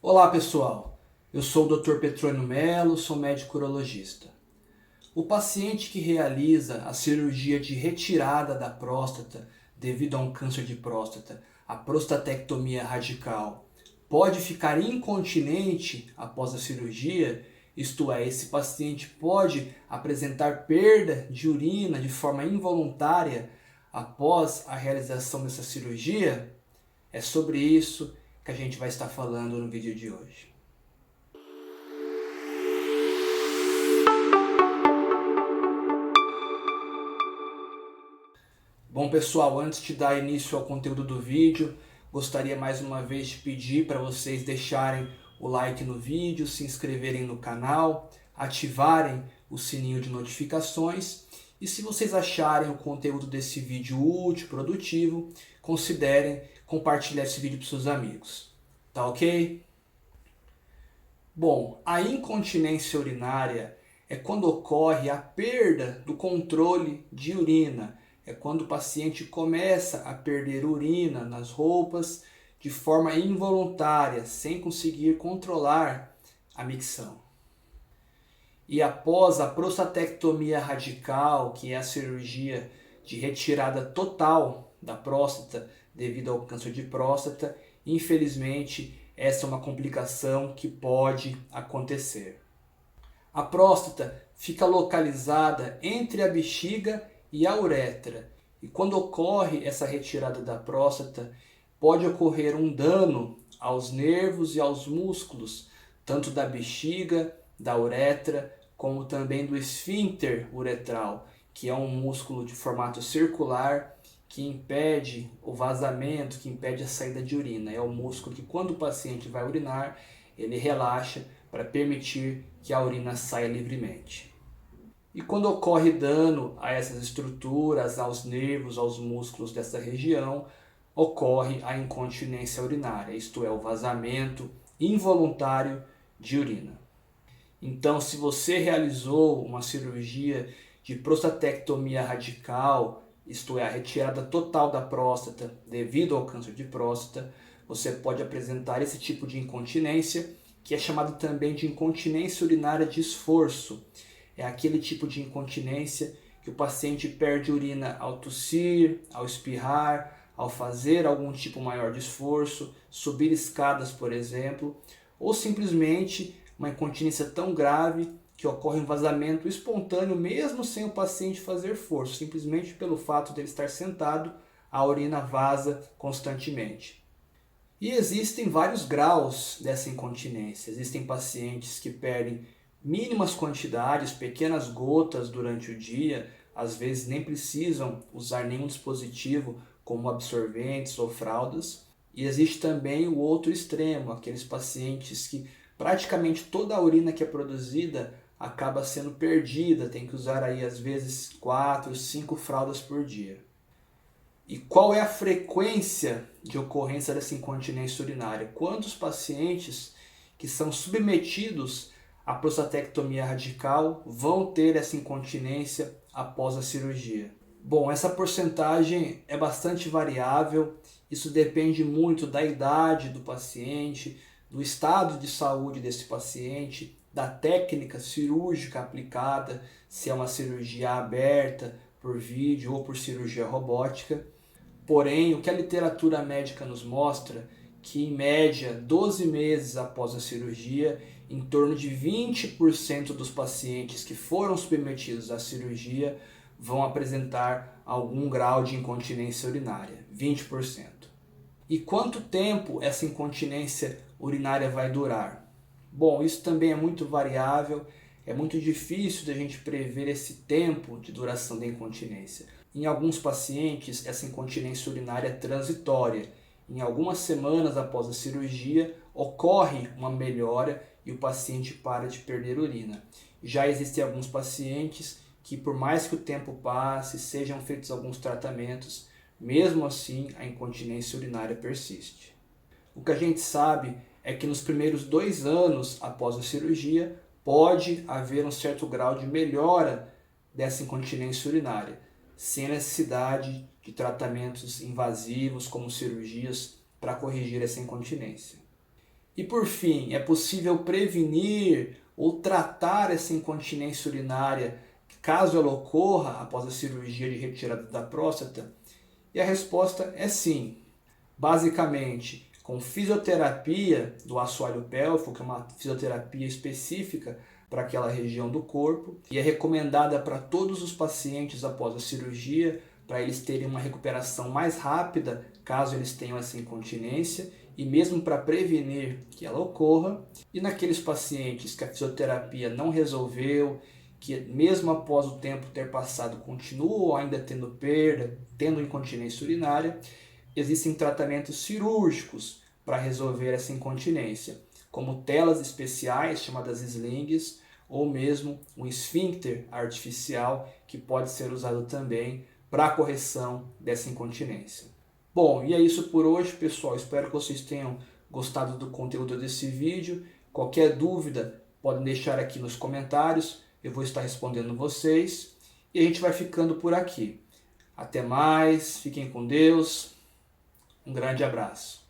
Olá pessoal, eu sou o Dr. Petrônio Melo, sou médico urologista. O paciente que realiza a cirurgia de retirada da próstata devido a um câncer de próstata, a prostatectomia radical, pode ficar incontinente após a cirurgia, isto é, esse paciente pode apresentar perda de urina de forma involuntária após a realização dessa cirurgia? É sobre isso que a gente vai estar falando no vídeo de hoje. Bom pessoal, antes de dar início ao conteúdo do vídeo, gostaria mais uma vez de pedir para vocês deixarem o like no vídeo, se inscreverem no canal, ativarem o sininho de notificações e se vocês acharem o conteúdo desse vídeo útil, produtivo, considerem compartilhar esse vídeo para os seus amigos. Tá ok? Bom, a incontinência urinária é quando ocorre a perda do controle de urina. É quando o paciente começa a perder urina nas roupas de forma involuntária, sem conseguir controlar a micção. E após a prostatectomia radical, que é a cirurgia de retirada total da próstata devido ao câncer de próstata, infelizmente essa é uma complicação que pode acontecer. A próstata fica localizada entre a bexiga e a uretra. E quando ocorre essa retirada da próstata, pode ocorrer um dano aos nervos e aos músculos, tanto da bexiga, da uretra, como também do esfíncter uretral, que é um músculo de formato circular que impede o vazamento, que impede a saída de urina. É o músculo que quando o paciente vai urinar, ele relaxa para permitir que a urina saia livremente. E quando ocorre dano a essas estruturas, aos nervos, aos músculos dessa região, ocorre a incontinência urinária, isto é, o vazamento involuntário de urina. Então, se você realizou uma cirurgia de prostatectomia radical, isto é, a retirada total da próstata devido ao câncer de próstata, você pode apresentar esse tipo de incontinência, que é chamado também de incontinência urinária de esforço. É aquele tipo de incontinência que o paciente perde urina ao tossir, ao espirrar, ao fazer algum tipo maior de esforço, subir escadas, por exemplo, ou simplesmente uma incontinência tão grave que ocorre um vazamento espontâneo mesmo sem o paciente fazer força, simplesmente pelo fato de ele estar sentado, a urina vaza constantemente. E existem vários graus dessa incontinência. Existem pacientes que perdem mínimas quantidades, pequenas gotas durante o dia, às vezes nem precisam usar nenhum dispositivo como absorventes ou fraldas. E existe também o outro extremo, aqueles pacientes que praticamente toda a urina que é produzida acaba sendo perdida, tem que usar aí às vezes 4, 5 fraldas por dia. E qual é a frequência de ocorrência dessa incontinência urinária? Quantos pacientes que são submetidos à prostatectomia radical vão ter essa incontinência após a cirurgia? Bom, essa porcentagem é bastante variável, isso depende muito da idade do paciente, do estado de saúde desse paciente, da técnica cirúrgica aplicada, se é uma cirurgia aberta, por vídeo ou por cirurgia robótica. Porém, o que a literatura médica nos mostra, que em média 12 meses após a cirurgia, em torno de 20% dos pacientes que foram submetidos à cirurgia vão apresentar algum grau de incontinência urinária, 20%. E quanto tempo essa incontinência urinária vai durar? Bom, isso também é muito variável, é muito difícil de a gente prever esse tempo de duração da incontinência. Em alguns pacientes, essa incontinência urinária é transitória. Em algumas semanas após a cirurgia, ocorre uma melhora e o paciente para de perder urina. Já existem alguns pacientes que, por mais que o tempo passe, sejam feitos alguns tratamentos, mesmo assim a incontinência urinária persiste. O que a gente sabe é que nos primeiros 2 anos após a cirurgia pode haver um certo grau de melhora dessa incontinência urinária, sem a necessidade de tratamentos invasivos como cirurgias para corrigir essa incontinência. E por fim, é possível prevenir ou tratar essa incontinência urinária caso ela ocorra após a cirurgia de retirada da próstata? E a resposta é sim. Basicamente, com fisioterapia do assoalho pélvico, que é uma fisioterapia específica para aquela região do corpo, e é recomendada para todos os pacientes após a cirurgia, para eles terem uma recuperação mais rápida, caso eles tenham essa incontinência, e mesmo para prevenir que ela ocorra. E naqueles pacientes que a fisioterapia não resolveu, que mesmo após o tempo ter passado continuam ainda tendo perda, tendo incontinência urinária, existem tratamentos cirúrgicos para resolver essa incontinência, como telas especiais chamadas slings, ou mesmo um esfíncter artificial que pode ser usado também para a correção dessa incontinência. Bom, e é isso por hoje, pessoal. Espero que vocês tenham gostado do conteúdo desse vídeo. Qualquer dúvida, podem deixar aqui nos comentários. Eu vou estar respondendo vocês. E a gente vai ficando por aqui. Até mais, fiquem com Deus. Um grande abraço.